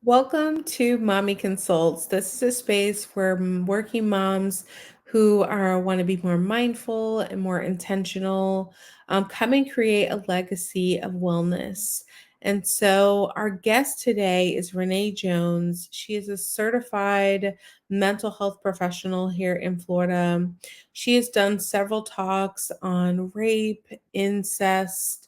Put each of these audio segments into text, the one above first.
Welcome to Mommy Consults. This is a space where working moms who are want to be more mindful and more intentional come and create a legacy of wellness. And so, our guest today is Renee Jones. She is a certified mental health professional here in Florida. She has done several talks on rape, incest,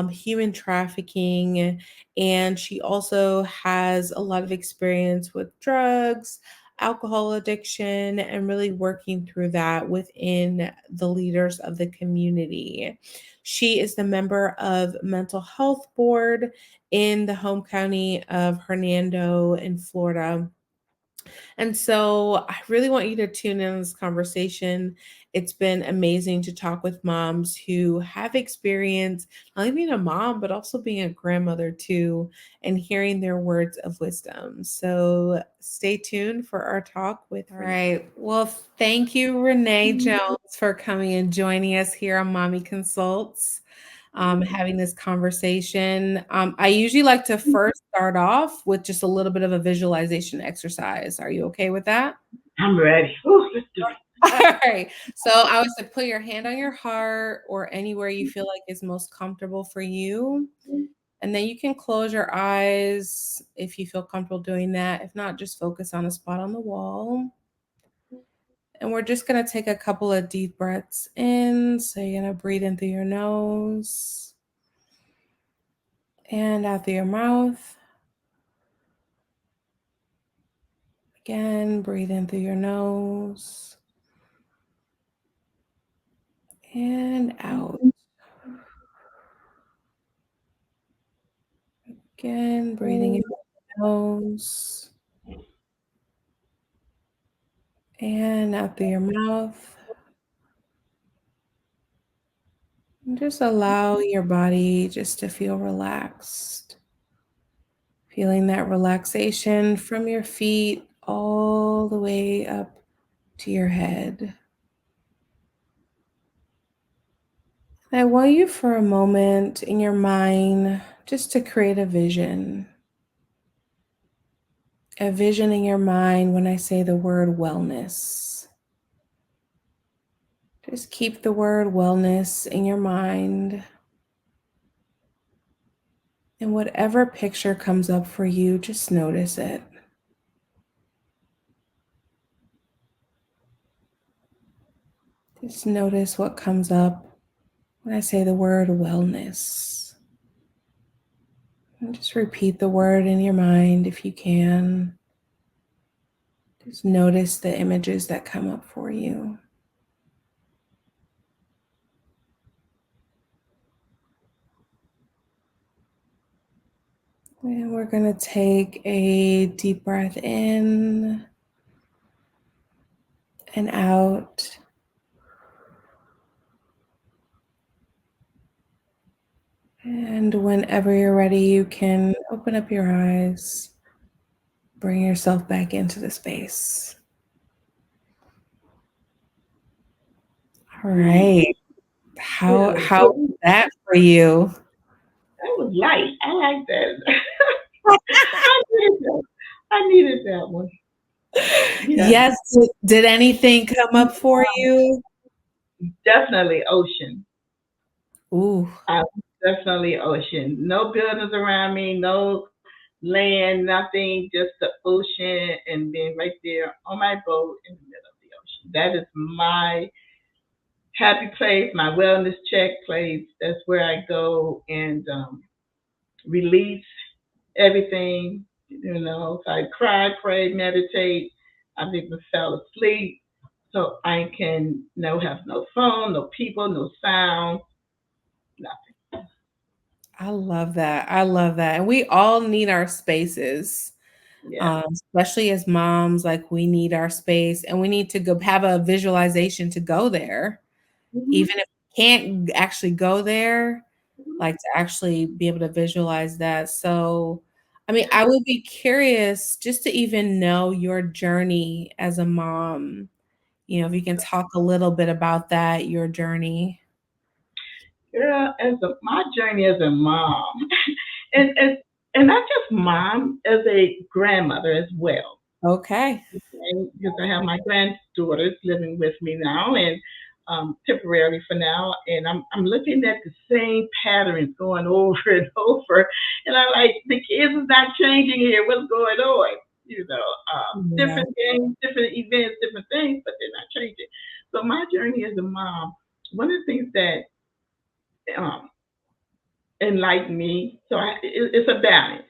human trafficking, and she also has a lot of experience with drugs, alcohol addiction, and really working through that within the leaders of the community. She is the member of mental health board in the home county of Hernando in Florida. And so I really want you to tune in this conversation. It's been amazing to talk with moms who have experience not only being a mom, but also being a grandmother too, and hearing their words of wisdom. So stay tuned for our talk with All right. Well, thank you, Renee Jones, for coming and joining us here on Mommy Consults, having this conversation. I usually like to first start off with just a little bit of a visualization exercise. Are you okay with that? I'm ready. Ooh, let's do it. All right. So I would say put your hand on your heart or anywhere you feel like is most comfortable for you. And then you can close your eyes if you feel comfortable doing that. If not, just focus on a spot on the wall. And we're just going to take a couple of deep breaths in. So you're going to breathe in through your nose and out through your mouth. Again, breathe in through your nose and out. Again, breathing in through your nose and out through your mouth. And just allow your body just to feel relaxed. Feeling that relaxation from your feet all the way up to your head. I want you for a moment in your mind just to create a vision in your mind when I say the word wellness. Just keep the word wellness in your mind. And whatever picture comes up for you, just notice it. Just notice what comes up when I say the word wellness. And just repeat the word in your mind if you can. Just notice the images that come up for you. And we're going to take a deep breath in and out. And whenever you're ready, you can open up your eyes, bring yourself back into the space. All right. How was that for you? That was light. I like that. I needed that. I needed that one. Yeah, Yes. Did anything come up for you? definitely ocean. Ooh, Definitely ocean. No buildings around me, no land, nothing, just the ocean and being right there on my boat in the middle of the ocean. That is my happy place, my wellness check place. That's where I go and release everything. If I cry, pray, meditate, I've even fell asleep. So I can have no phone, no people, no sound, nothing. I love that. I love that. And we all need our spaces. Yeah. Especially as moms, like we need our space and we need to go have a visualization to go there. Hmm. Even if we can't actually go there, like to actually be able to visualize that. So, I mean, I would be curious just to even know your journey as a mom. If you can talk a little bit about that, your journey. Girl, my journey as a mom, and and not just mom, as a grandmother as well. Okay. And because I have my granddaughters living with me now, and temporarily for now, and I'm looking at the same patterns going over and over, and I like the kids is not changing here. What's going on? Yeah. Different games, different events, different things, but they're not changing. So my journey as a mom, one of the things that um, enlightened me, it's a balance.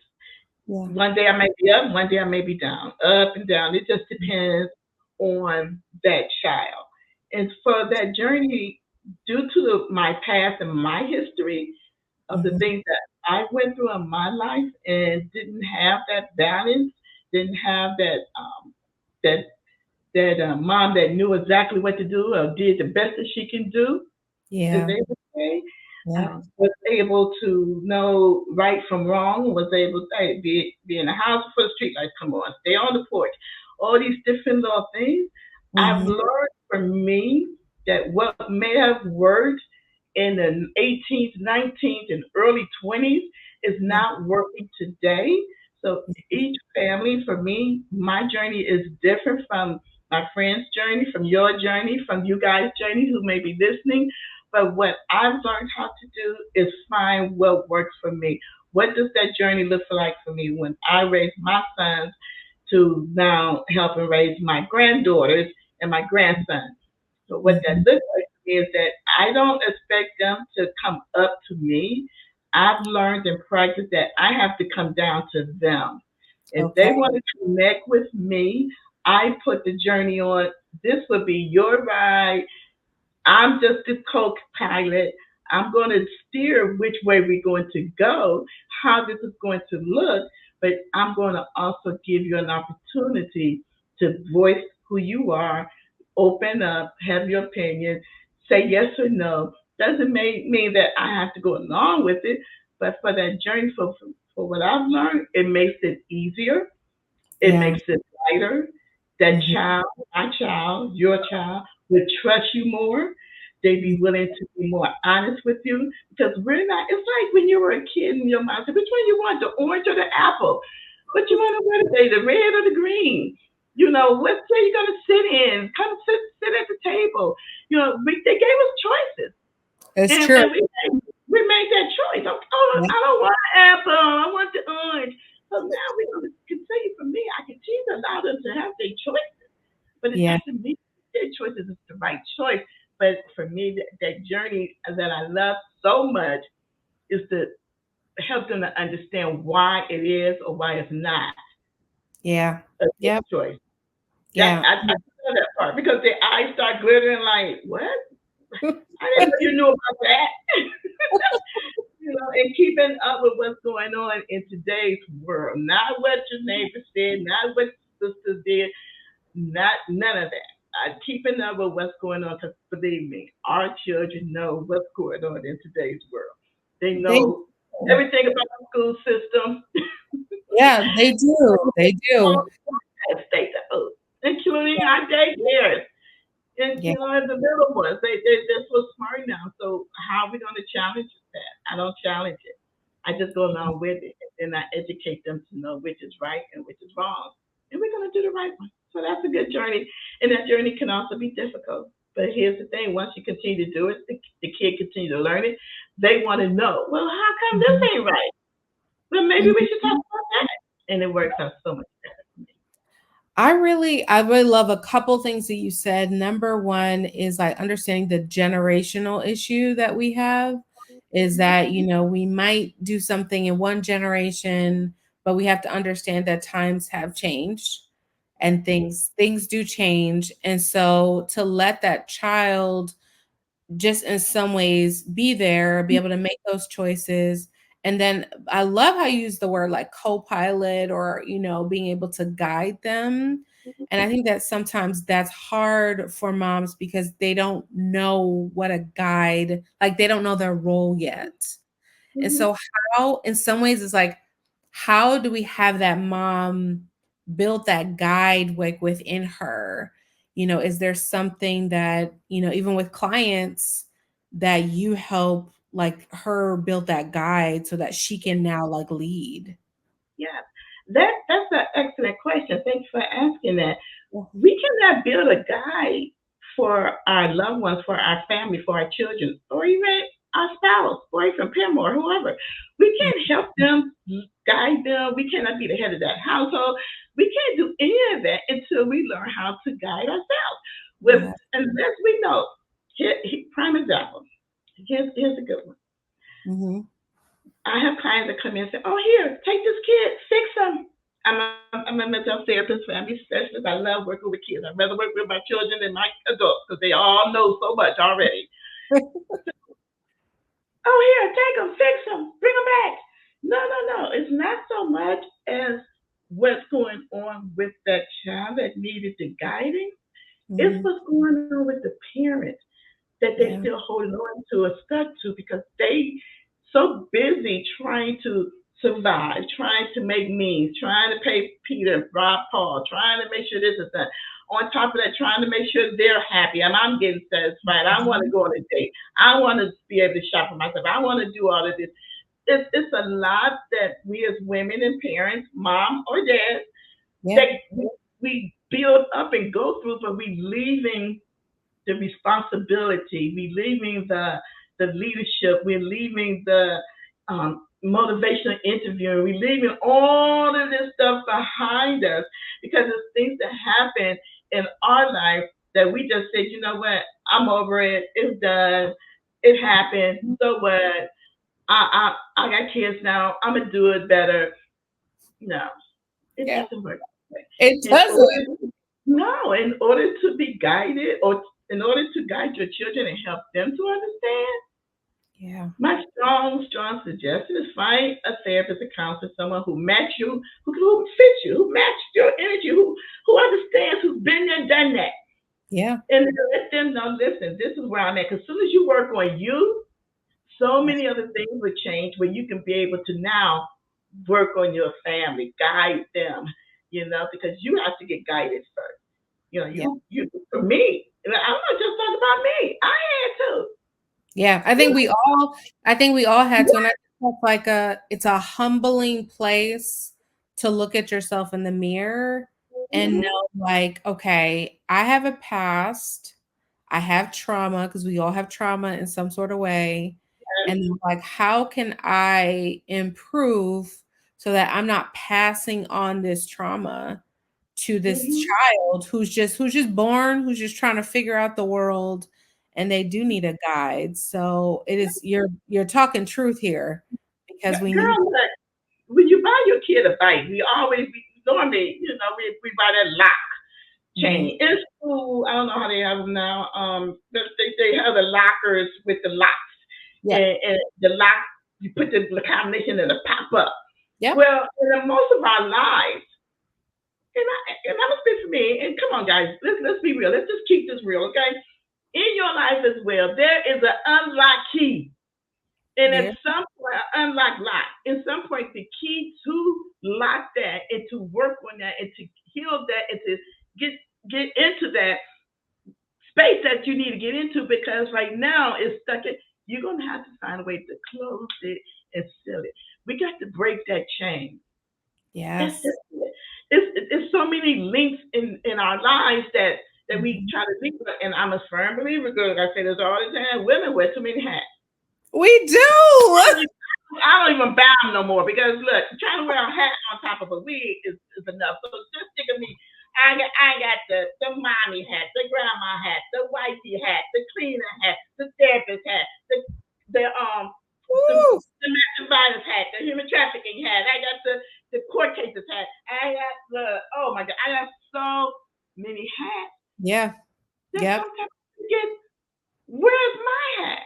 Yeah. One day I may be up, one day I may be down, up and down. It just depends on that child. And for that journey, due to my past and my history of the Mhm. things that I went through in my life and didn't have that balance, didn't have that mom that knew exactly what to do or did the best that she can do, as Yeah. they would say, Yeah. was able to know right from wrong, was able to be in the house before the street lights come on, stay on the porch, all these different little things. I've Mhm. learned for me that what may have worked in the 18th, 19th, and early 20s is Yeah. not working today. So each family, for me, my journey is different from my friend's journey, from your journey, from you guys' journey who may be listening. But what I've learned how to do is find what works for me. What does that journey look like for me when I raise my sons to now help and raise my granddaughters and my grandson? So what that Mhm. looks like to me is that I don't expect them to come up to me. I've learned and practiced that I have to come down to them. If they Okay. want to connect with me, I put the journey on. This will be your ride. I'm just the co-pilot. I'm going to steer which way we're going to go, how this is going to look, but I'm going to also give you an opportunity to voice who you are, open up, have your opinion, say yes or no. Doesn't mean that I have to go along with it, but for that journey, for what I've learned, it makes it easier, it Yeah. makes it lighter. That Mhm. child, my child, your child, would trust you more. They'd be willing to be more honest with you because we're not. It's like when you were a kid and your mom said, "Which one you want, the orange or the apple? What you want to wear today, the red or the green? What chair you gonna sit in? Come sit at the table." They gave us choices, It's and, true. we made that choice. Oh, Yeah. I don't want an apple. I want the orange. So now we're going to continue. For me, I continue to allow them to have their choices, but it Yeah. doesn't mean their choices is the right choice. But for me, that journey that I love so much is to help them to understand why it is or why it's not Yeah. a good Yep. choice. That Yeah. I love that part because their eyes start glittering like, what? I didn't know you knew about that. And keeping up with what's going on in today's world. Not what your neighbor said, not what sisters did, not none of that. Keeping up with what's going on, because believe me, our children know what's going on in today's world. They They know do. everything about the school system. Yeah, they do. They do. State the including our daycares. And Yeah. the little ones, they're so smart now. So how are we going to challenge that? I don't challenge it. I just go along with it, and I educate them to know which is right and which is wrong, and we're going to do the right one. So that's a good journey, and that journey can also be difficult. But here's the thing: once you continue to do it, the kid continue to learn it. They want to know, well, how come this Mhm. ain't right? Well, maybe we should talk Mhm. about that, and it works out so much better for me. I really love a couple things that you said. Number one is like understanding the generational issue that we have is that, we might do something in one generation, but we have to understand that times have changed and things do change. And so to let that child just in some ways be there, be able to make those choices. And then I love how you use the word like co-pilot or, being able to guide them. And I think that sometimes that's hard for moms because they don't know what a guide, like they don't know their role yet. And Mm-hmm. so how in some ways it's like, how do we have that mom build that guide like within her? Is there something that, even with clients that you help like her build that guide so that she can now like lead? Yes. That's an excellent question. Thanks for asking that. Yeah. We cannot build a guide for our loved ones, for our family, for our children, or even our spouse, boyfriend, parent, or whoever. We can't help them, guide them. We cannot be the head of that household. We can't do any of that until we learn how to guide ourselves. With Yeah. unless we know, prime example. Here's a good one. Hmm. I have clients that come in and say, "Oh, here, take this kid, fix them." I'm a mental therapist, family specialist. I love working with kids. I'd rather work with my children than my adults because they all know so much already. Oh, here, take them, fix them, bring them back. No, no, no. It's not so much as what's going on with that child that needed the guiding. It's Hmm. what's going on with the parent that they Yeah. still holding on to or stuck to because they so busy trying to survive, trying to make means, trying to pay Peter, Rob, Paul, trying to make sure this is done. On top of that, trying to make sure they're happy and I'm getting satisfied. I want to Mhm. go on a date. I want to be able to shop for myself. I want to do all of this. It's a lot that we as women and parents, mom or dad, Yeah. that we build up and go through, but we leaving the responsibility. We're leaving the leadership. We're leaving the motivational interview. We're leaving all of this stuff behind us because it's things that happen in our life that we just said, you know what, I'm over it. It's done. It happened. So what? I got kids now. I'm gonna do it better. No, it Yeah. doesn't work that way. It In doesn't. order, no, in order to be guided or in order to guide your children and help them to understand, Yeah. my strong suggestion is find a therapist, a counselor, someone who match you, who fits you, who match your energy, who understands, who's been there, done that. Yeah. And let them know, listen, this is where I'm at. Because as soon as you work on you, so Yeah. many other things will change where you can be able to now work on your family, guide them, because you have to get guided first. Yeah. You for me, and I'm not just talking about me. I had to. Yeah. I think we all had to. And I think that's like it's a humbling place to look at yourself in the mirror and Mm-hmm. know, like, okay, I have a past. I have trauma because we all have trauma in some sort of way. And then, like, how can I improve so that I'm not passing on this trauma to this Mm-hmm. child who's just born, who's just trying to figure out the world, and they do need a guide. So it is you're talking truth here because we need. Girl, look, when you buy your kid a bike, we normally, we buy that lock Mhm. chain. In school, I don't know how they have them now. They have the lockers with the locks, Yeah. and the lock you put the combination and it pop up. Yep. Well, in most of our lives, and I'm gonna speak for me. And come on, guys, let's be real. Let's just keep this real, okay? In your life as well, there is an unlock key. And at There. some point, unlock lock. At some point, the key to lock that and to work on that and to heal that and to get get into that space that you need to get into because right now it's stuck in. You're gonna have to find a way to close it and seal it. We got to break that chain. That's Yes. just it. It's so many links in our lives that we Mhm. try to link, and I'm a firm believer, girl. I say this all the time. Women wear too many hats. We do. I don't even bow no more because look, trying to wear a hat on top of a wig is enough. So just think of me. I got the mommy hat, the grandma hat, the wifey hat, the cleaner hat, the therapist hat, Woo. the domestic violence hat, the human trafficking hat. I got the court cases hat. I got the oh my god, I got so many hats Yeah. that Yep. sometimes I forget where's my hat?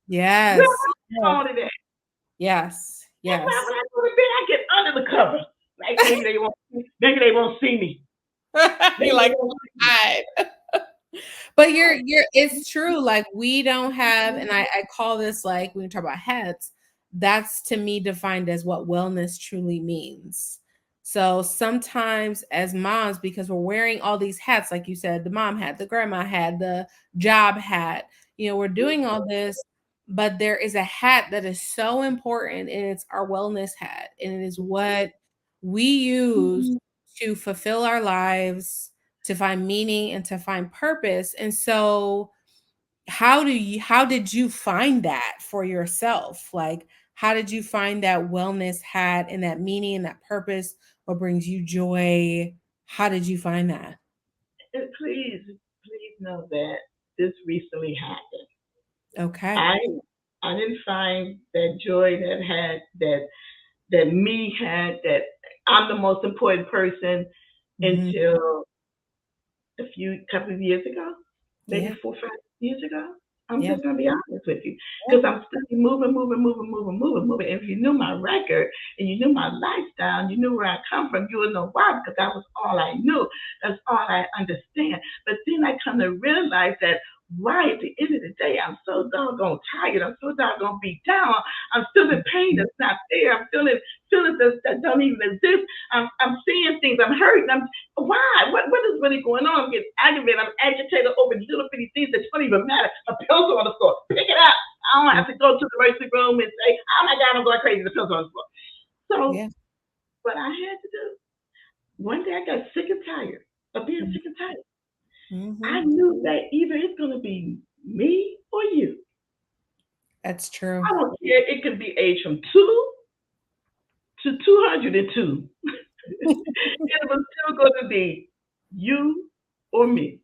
Where Yes. am I Yeah. on it at? Yes. That's why Yes. when I go to bed, I get under the cover. Like maybe they won't see me. You're Maybe they like, won't see me. "Hi." But No. it's true. Like we don't have, and I call this like when you talk about hats, that's to me defined as what wellness truly means. So sometimes as moms, because we're wearing all these hats, like you said, the mom hat, the grandma hat, the job hat, we're doing all this, but there is a hat that is so important, and it's our wellness hat, and it is what we use to fulfill our lives, to find meaning and to find purpose. And so how did you find that for yourself? Like, how did you find that wellness had and that meaning and that purpose? What brings you joy? How did you find that? And please know that this recently happened. Okay. I I didn't find that joy that me had that I'm the most important person Mhm. until a few couple of years ago, maybe Yeah. 4 or 5 years ago. I'm Yeah. just gonna be honest with you, Yeah. because I'm still moving. If you knew my record and you knew my lifestyle, you knew where I come from, you would know why, because that was all I knew. That's all I understand. But then I come to realize that why at the end of the day, I'm so doggone tired. I'm so doggone beat down. I'm feeling pain that's not there. I'm feeling feelings that don't even exist. I'm seeing things. I'm hurting. Why? What is really going on? I'm getting aggravated. I'm agitated over little bitty things that don't even matter. A pills on the floor. Pick it up. I don't have to go to the emergency room and say, oh my God, I'm going crazy. The pills on the floor. So Yeah. what I had to do, one day I got sick and tired of being Mhm. sick and tired. I Mhm. knew that either it's going to be me or you. That's true. I don't care. It could be age from 2 to 202. It was still going to be you or me.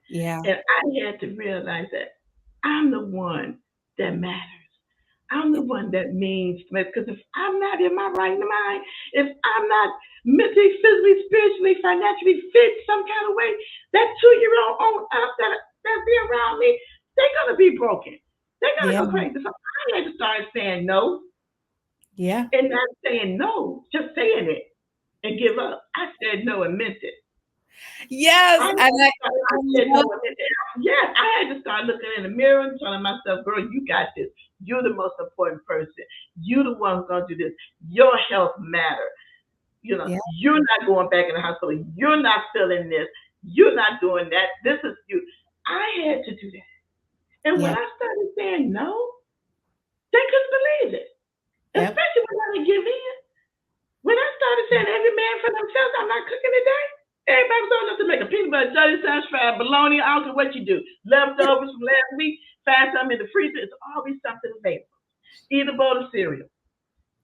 Yeah. And I had to realize that I'm the one that matters. I'm the one that means, because if I'm not in my right mind, if I'm not mentally, physically, spiritually, financially fit some kind of way, that 2 year old on up that be around me, they're gonna be broken. They're gonna Yeah. go crazy. So I had to start saying no, Yeah. and not saying no, just saying it and give up. I said no and meant it. Yes. And I I said no love and meant it. Yes, I had to start looking in the mirror and telling myself, girl, you got this. You're the most important person. You the one who's gonna do this. Your health matters. yeah. You're not going back in the hospital. You're not feeling this. You're not doing that. This is you. I had to do that. And when Yeah. I started saying no, they couldn't believe it. Yep. Especially when I didn't give in. When I started saying every man for themselves, I'm not cooking today. Everybody was old enough to make a peanut butter jelly sandwich, fried bologna. I don't care what you do. Leftovers from last week, find something in the freezer. It's always something available. Eat a bowl of cereal.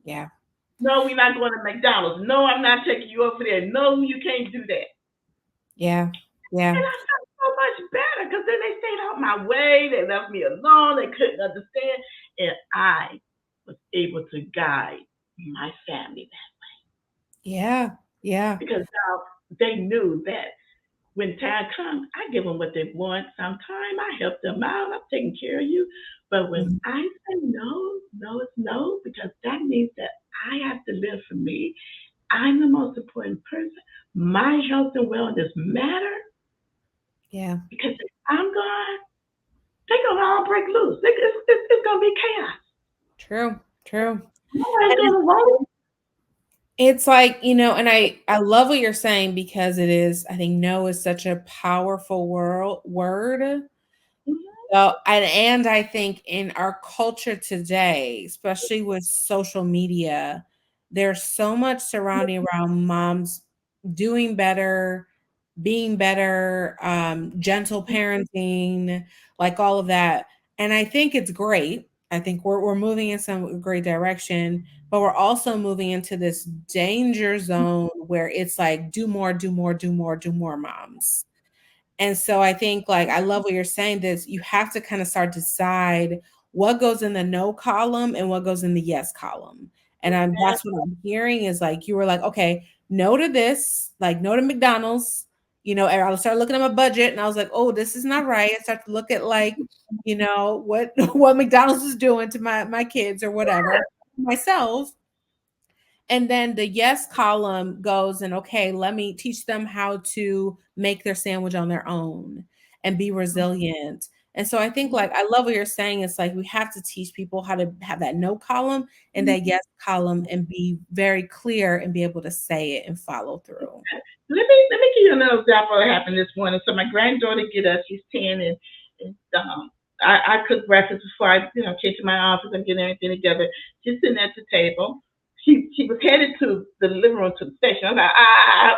Yeah. No, we're not going to McDonald's. No, I'm not taking you over there. No, you can't do that. Yeah. Yeah. And I felt so much better because then they stayed out my way. They left me alone. They couldn't understand. And I was able to guide my family Yeah. Yeah. because now they knew that when time comes, I give them what they want. Sometimes I help them out. I'm taking care of you. But when Mhm. I say no, no is no, because that means that I have to live for me. I'm the most important person. My health and wellness matter Yeah. because if I'm gone, they're gonna all break loose. It's gonna be chaos. True. True. Nobody's And gonna roll. it's like, and I love what you're saying because it is, I think no is such a powerful word. Mhm. So, and I think in our culture today, especially with social media, there's so much surrounding around moms doing better, being better, gentle parenting, like all of that. And I think it's great. I think we're moving in some great direction, but we're also moving into this danger zone where it's like do more, do more, do more, do more, moms. And so I think like I love what you're saying this you have to kind of start to decide what goes in the no column and what goes in the yes column. And that's what I'm hearing is like you were like, okay, no to this, like no to McDonald's, and I started looking at my budget and I was like, oh, this is not right. I start to look at like, what what McDonald's is doing to my kids or whatever, myself. And then the yes column goes and okay, let me teach them how to make their sandwich on their own and be resilient. And so I think like I love what you're saying. It's like we have to teach people how to have that no column and that yes column and be very clear and be able to say it and follow through. Let me give you another example that happened this morning. So my granddaughter get up, she's 10, and I cook breakfast before I came to my office and get everything together. She's sitting at the table. she was headed to the living room to the station. I'm like,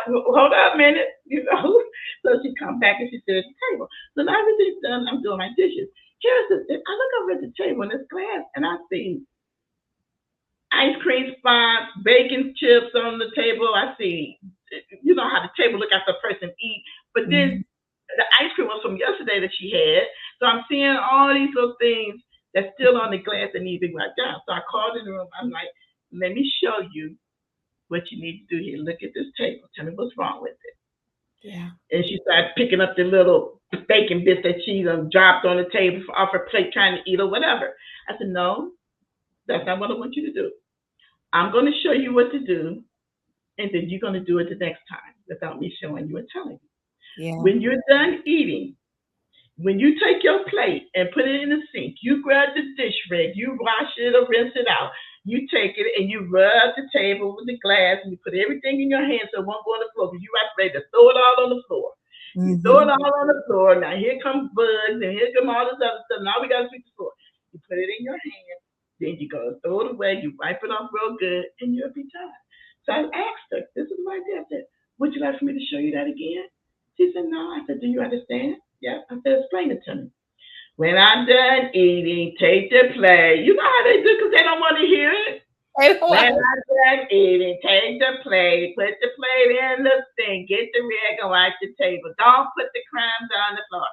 hold up a minute, you know. So she come back and she sits at the table. So now everything's done. I'm doing my dishes. Here's the. I look over at the table and it's glass, and I see ice cream spots, bacon chips on the table. I see, you know how the table look after a person eat. But then the ice cream was from yesterday that she had. So I'm seeing all these little things that's still on the glass that need to be wiped down. So I called in the room. I'm like, let me show you what you need to do here. Look at this table. Tell me what's wrong with it. Yeah. And she started picking up the little bacon bits that she dropped on the table off her plate trying to eat or whatever. I said, no, that's not what I want you to do. I'm going to show you what to do, and then you're going to do it the next time without me showing you and telling you. Yeah. When you're done eating, when you take your plate and put it in the sink, you grab the dish rag, you wash it or rinse it out. You take it and you rub the table with the glass and you put everything in your hand so it won't go on the floor because you're ready to throw it all on the floor. You throw it all on the floor. Now here comes bugs and here come all this other stuff. Now we got to sweep the floor. You put it in your hand. Then you go throw it away. You wipe it off real good and you'll be done. So I asked her, this is my idea. I said, would you like for me to show you that again? She said, no. I said, do you understand? Yeah. I said, explain it to me. When I'm done eating, take the plate. You know how they do because they don't want to hear it. When I'm done eating, take the plate, put the plate in the sink, get the rag and wipe the table. Don't put the crumbs on the floor.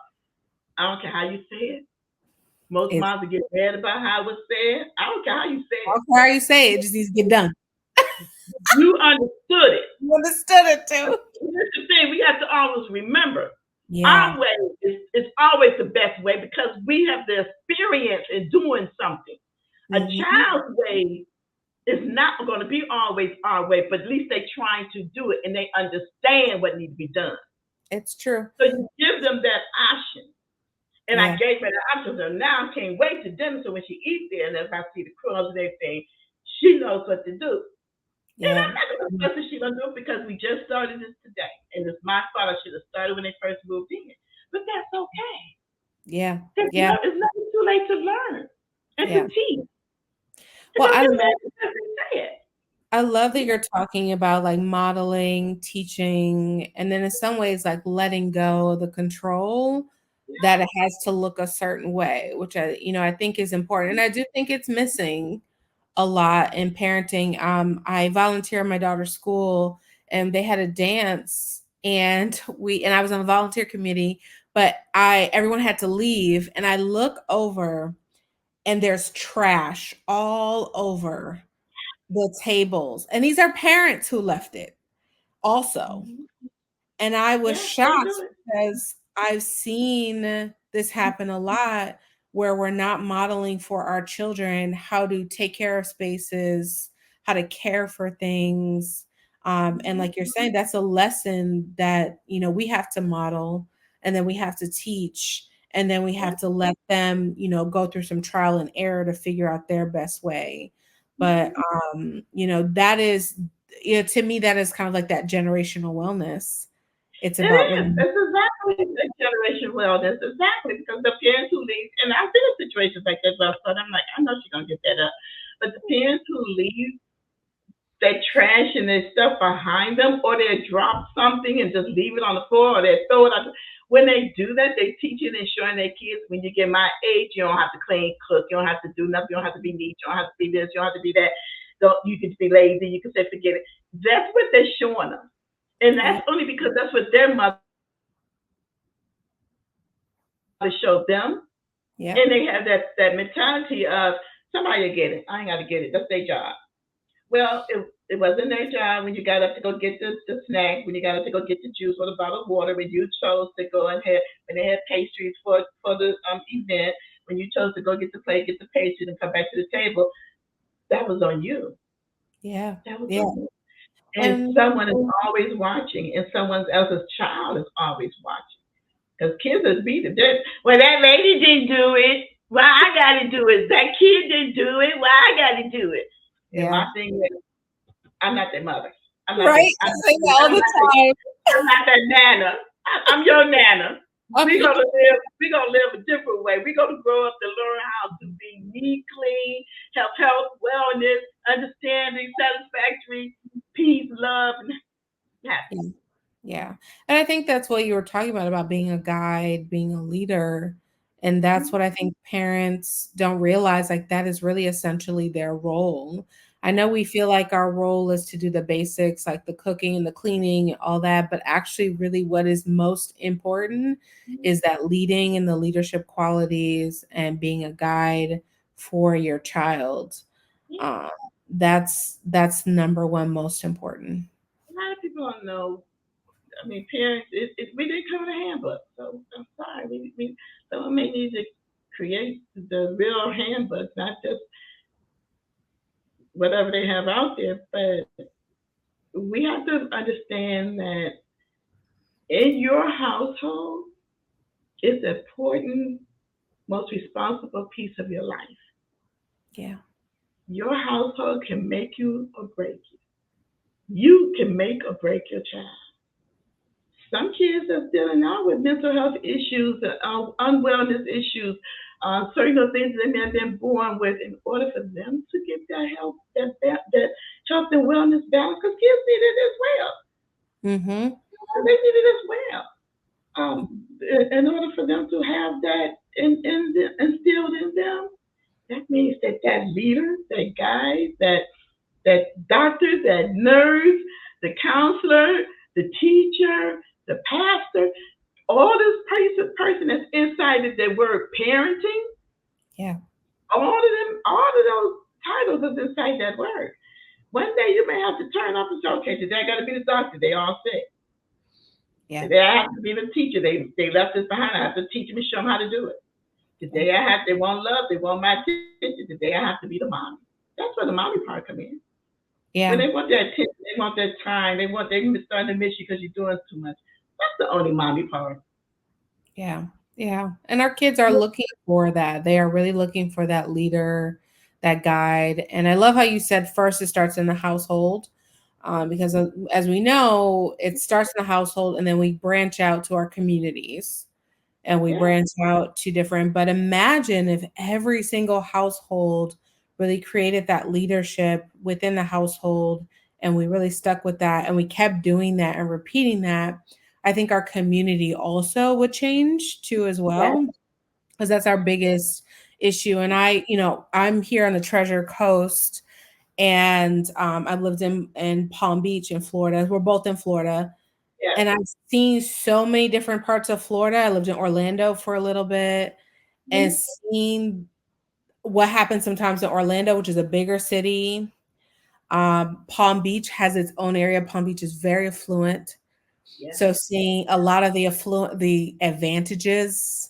I don't care how you say it. Most moms will get mad about how it was said. I don't care how you say it. I don't care how you say it. It just needs to get done. You understood it. You understood it too. That's the thing. We have to always remember. Yeah. Our way is always the best way because we have the experience in doing something. A child's way is not going to be always our way, but at least they're trying to do it and they understand what needs to be done. It's true. So you give them that option. And I gave her the option. So now I can't wait to dinner. So when she eats there and if I see the crumbs and everything, she knows what to do. And I'm not going to fuss if she's going to do it because we just started this today. And it's my fault. I should have started when they first moved in. But that's okay. Yeah. It's never too late to learn and to teach. Well, I love that you're talking about like modeling, teaching, and then in some ways like letting go of the control that it has to look a certain way, which I think is important. And I do think it's missing a lot in parenting. I volunteer at my daughter's school and they had a dance and I was on the volunteer committee, but everyone had to leave and I look over and there's trash all over the tables. And these are parents who left it also. And I was shocked because I've seen this happen a lot where we're not modeling for our children how to take care of spaces, how to care for things. And like you're saying, that's a lesson that, we have to model and then we have to teach and then we have to let them, go through some trial and error to figure out their best way. But, that is, to me, that is kind of like that generational wellness. It's about it's exactly the generation wellness, exactly because the parents who leave, and I've been in situations like that, but I'm like, I know she's gonna get that up. But the parents who leave their trash and their stuff behind them, or they drop something and just leave it on the floor, or they throw it out. When they do that, they teach it and showing their kids when you get my age, you don't have to clean, cook, you don't have to do nothing, you don't have to be neat, you don't have to be this, you don't have to be that. You can be lazy, you can say forget it. That's what they're showing them. And that's only because that's what their mother showed them. Yeah. And they have that mentality of somebody will get it. I ain't got to get it. That's their job. Well, it wasn't their job when you got up to go get the snack, when you got up to go get the juice or the bottle of water, when you chose to go and when they had pastries for the event, when you chose to go get the plate, get the pastries, and come back to the table, that was on you. Yeah. That was on you. And someone is always watching, and someone else's child is always watching. Because kids are beat it. Well, that lady didn't do it. Why I got to do it? That kid didn't do it. Why I got to do it? And my thing is, I'm not their mother. I'm not right? I say that all the time. I'm not that nana. I'm your nana. We're gonna live a different way. We're gonna grow up to learn how to be neat, clean, have health, wellness, understanding, satisfactory, peace, love, and Yeah. happiness. Yeah. And I think that's what you were talking about being a guide, being a leader. And that's what I think parents don't realize, like that is really essentially their role. I know we feel like our role is to do the basics, like the cooking and the cleaning and all that, but actually, really, what is most important is that leading and the leadership qualities and being a guide for your child. Yeah. Um, that's number one most important. A lot of people don't know. I mean, parents, we didn't cover the handbook, so I'm sorry. Someone may need to create the real handbook, not just whatever they have out there. But we have to understand that in your household is an important, most responsible piece of your life. Yeah. Your household can make you or break you. You can make or break your child. Some kids are dealing now with mental health issues, unwellness issues, certain things they may have been born with. In order for them to get that help, that health and wellness balance, because kids need it as well. Mm-hmm. They need it as well. In order for them to have that instilled in them, that means that that leader, that guide, that doctor, that nurse, the counselor, the teacher, the pastor, all this person that's inside of the word parenting, Yeah. all of those titles is inside that word. One day you may have to turn up and say, okay, today I got to be the doctor. They all sick. Yeah. Today I have to be the teacher. They left us behind. I have to teach them and show them how to do it. Today they want love. They want my attention. Today I have to be the mommy. That's where the mommy part come in. When Yeah. they want that attention, they want that time. They're starting to miss you because you're doing too much. That's the only mommy part. Yeah. Yeah. And our kids are looking for that. They are really looking for that leader, that guide. And I love how you said first it starts in the household. Because as we know, it starts in the household and then we branch out to our communities and we Yeah, branch out to different. But imagine if every single household really created that leadership within the household and we really stuck with that and we kept doing that and repeating that. I think our community also would change too, as yeah, well, because that's our biggest issue. And I'm here on the Treasure Coast and I've lived in Palm Beach in Florida. We're both in Florida yeah. and I've seen so many different parts of Florida. I lived in Orlando for a little bit and Mhm. seen what happens sometimes in Orlando, which is a bigger city. Palm Beach has its own area. Palm Beach is very affluent. Yeah, So seeing a lot of the advantages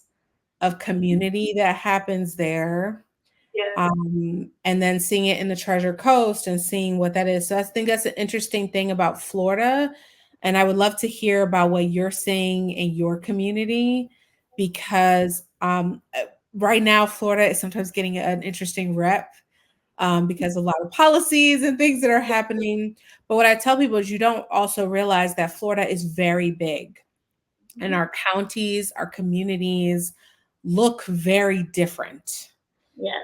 of community that happens there, yeah. and then seeing it in the Treasure Coast and seeing what that is. So I think that's an interesting thing about Florida. And I would love to hear about what you're seeing in your community because right now, Florida is sometimes getting an interesting rep because a lot of policies and things that are happening. But what I tell people is you don't also realize that Florida is very big and Mhm. our counties, our communities look very different. Yes.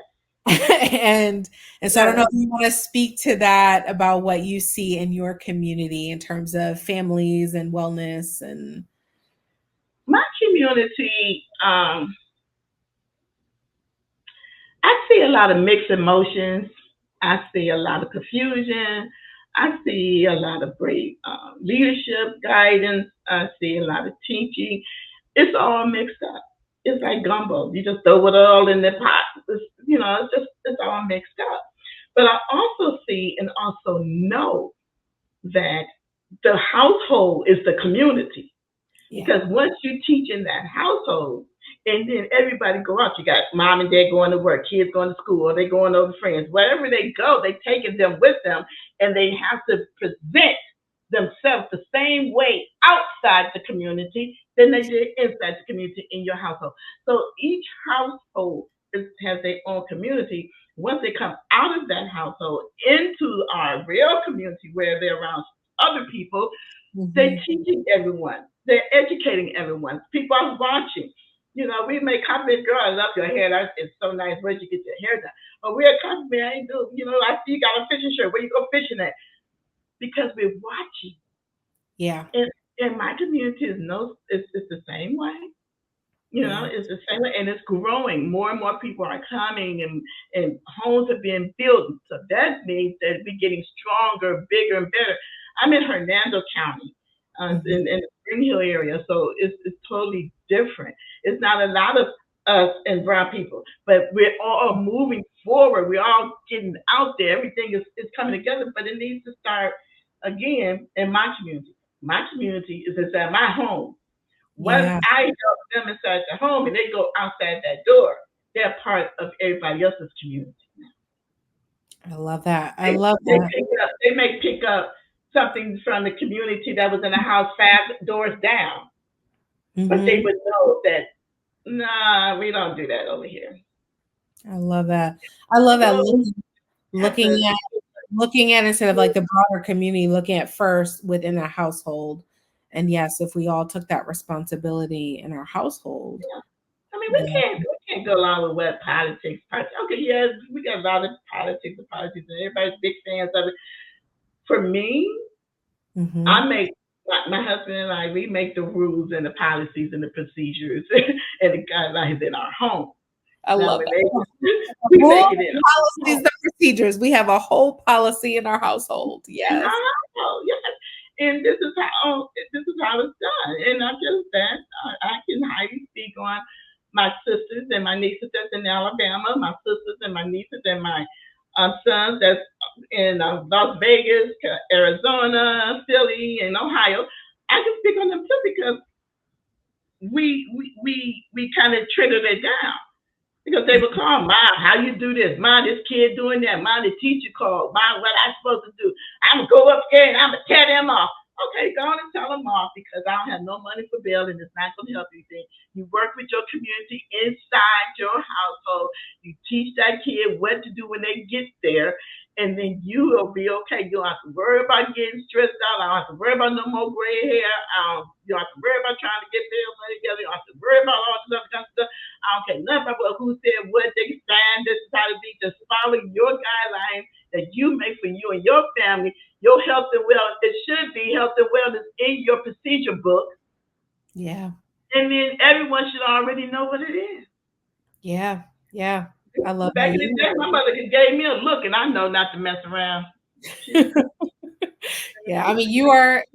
and and so I don't know Yeah. if you want to speak to that about what you see in your community in terms of families and wellness and My community, I see a lot of mixed emotions. I see a lot of confusion. I see a lot of great leadership guidance. I see a lot of teaching. It's all mixed up. It's like gumbo. You just throw it all in the pot. It's all mixed up. But I also see and also know that the household is the community. yeah. Because once you teach in that household, and then everybody go out, you got mom and dad going to work, kids going to school, or they going over friends. Wherever they go, they taking them with them, and they have to present themselves the same way outside the community than they did inside the community in your household. So each household has their own community. Once they come out of that household into our real community where they're around other people, they're Mhm. teaching everyone. they're educating everyone. People are watching. We may compliment, girl, I love your hair. It's so nice. Where'd you get your hair done? Or we're compliment, I ain't do. I see you got a fishing shirt. Where you go fishing at? Because we're watching. Yeah. And my community is it's the same way. Yeah. It's the same way, and it's growing. More and more people are coming, and homes are being built. So that means that we're getting stronger, bigger, and better. I'm in Hernando County, Mhm. in the Spring Hill area, so it's totally different. It's not a lot of us and brown people, but we're all moving forward. We're all getting out there. Everything is coming together, but it needs to start again in my community. My community is inside my home. Once Yeah. I help them inside the home and they go outside that door, they're part of everybody else's community. I love that. I They, love they that. pick up, they may pick up something from the community that was in a house 5 doors down, but they Hmm. would know that, nah, we don't do that over here. I love that. I love that So have looking to, at instead of like the broader community, looking at first within a household. And yes, if we all took that responsibility in our household, we then can't go along with what politics. Okay, yes, we got a lot of politics, and everybody's big fans of it. For me, I mhm. make my husband and I, we make the rules and the policies and the procedures and the guidelines in our home. I Now love when that. they we Rules, make it in our policies, home. the procedures. We have a whole policy in our household. In Yes. our household, yes. And this is how it's done. And not just that, I can highly speak on my sisters and my nieces that's in Alabama, my sisters and my nieces and my sons that's in Las Vegas, Arizona, Philly, and Ohio. I can speak on them too because we kind of triggered it down because they would call, Mom, how you do this? Mom, this kid doing that. Mom, the teacher called. Mom, what I supposed to do? I'm gonna go up there and I'm gonna tear them off. Okay, go on and tell them off because I don't have no money for bail and it's not gonna help anything. You work with your community inside your household. You teach that kid what to do when they get there, and then you will be okay. You don't have to worry about getting stressed out. I don't have to worry about no more gray hair. You don't have to worry about trying to get bail money together. You don't have to worry about all this other kind of stuff. I don't care nothing about who said what. They signed this is how to be. Just follow your guidelines that you make for you and your family. Your health and wellness. It should be health and wellness in your procedure book, Yeah. and then everyone should already know what it is. Yeah. Yeah. I love Back that. in the day, my mother gave me a look, and I know not to mess around. She Yeah, I mean, you are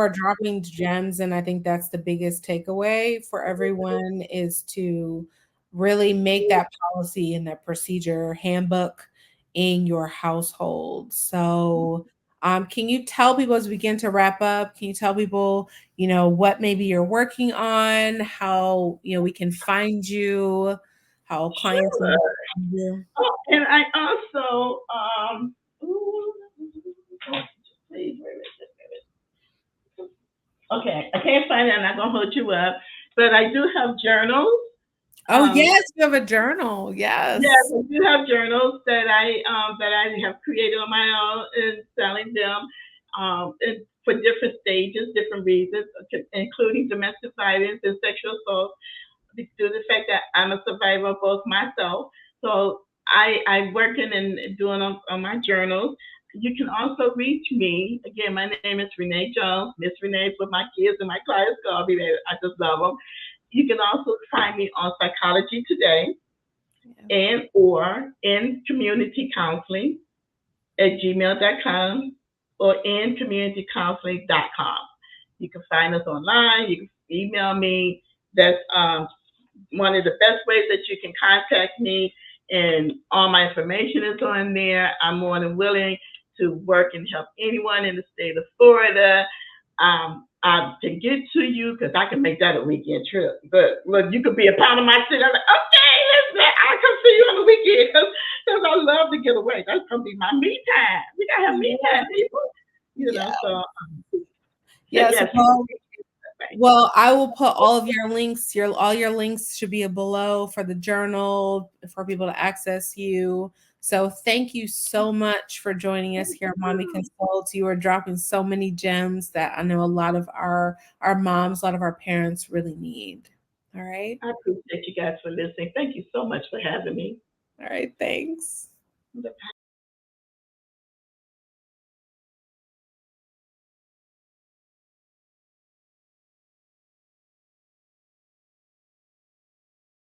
dropping gems, and I think that's the biggest takeaway for everyone is to really make that policy and that procedure handbook in your household. So, can you tell people as we begin to wrap up, can you tell people, what maybe you're working on, how, we can find you, how clients can sure. find you? Oh, and I also ooh, please, wait a minute. Okay, I can't find it. I'm not gonna hold you up, but I do have journals. Oh, Um, yes, you have a journal. yes, Yes. I do have journals that I have created on my own and selling them and for different stages, different reasons, including domestic violence and sexual assault. Due to the fact that I'm a survivor of both myself, so I working and doing on my journals. You can also reach me. Again, my name is Renee Jones. Miss Renee for my kids and my clients call me. I just love them. You can also find me on Psychology Today Yeah. and or in community counseling at gmail.com or in communitycounseling.com. You can find us online. You can email me. That's one of the best ways that you can contact me, and all my information is on there. I'm more than willing to work and help anyone in the state of Florida. I can get to you because I can make that a weekend trip. But look, you could be a part of my city. I'm like, okay, listen, I'll come see you on the weekend because I love to get away. That's gonna be my me time. We gotta have me time, people. Yeah. So Yes. yes, Well, I will put all of your links, all your links should be below for the journal, for people to access you. So thank you so much for joining us here at Mommy Consults. You are dropping so many gems that I know a lot of our moms, a lot of our parents really need. All right. I appreciate you guys for listening. Thank you so much for having me. All right. Thanks. Bye.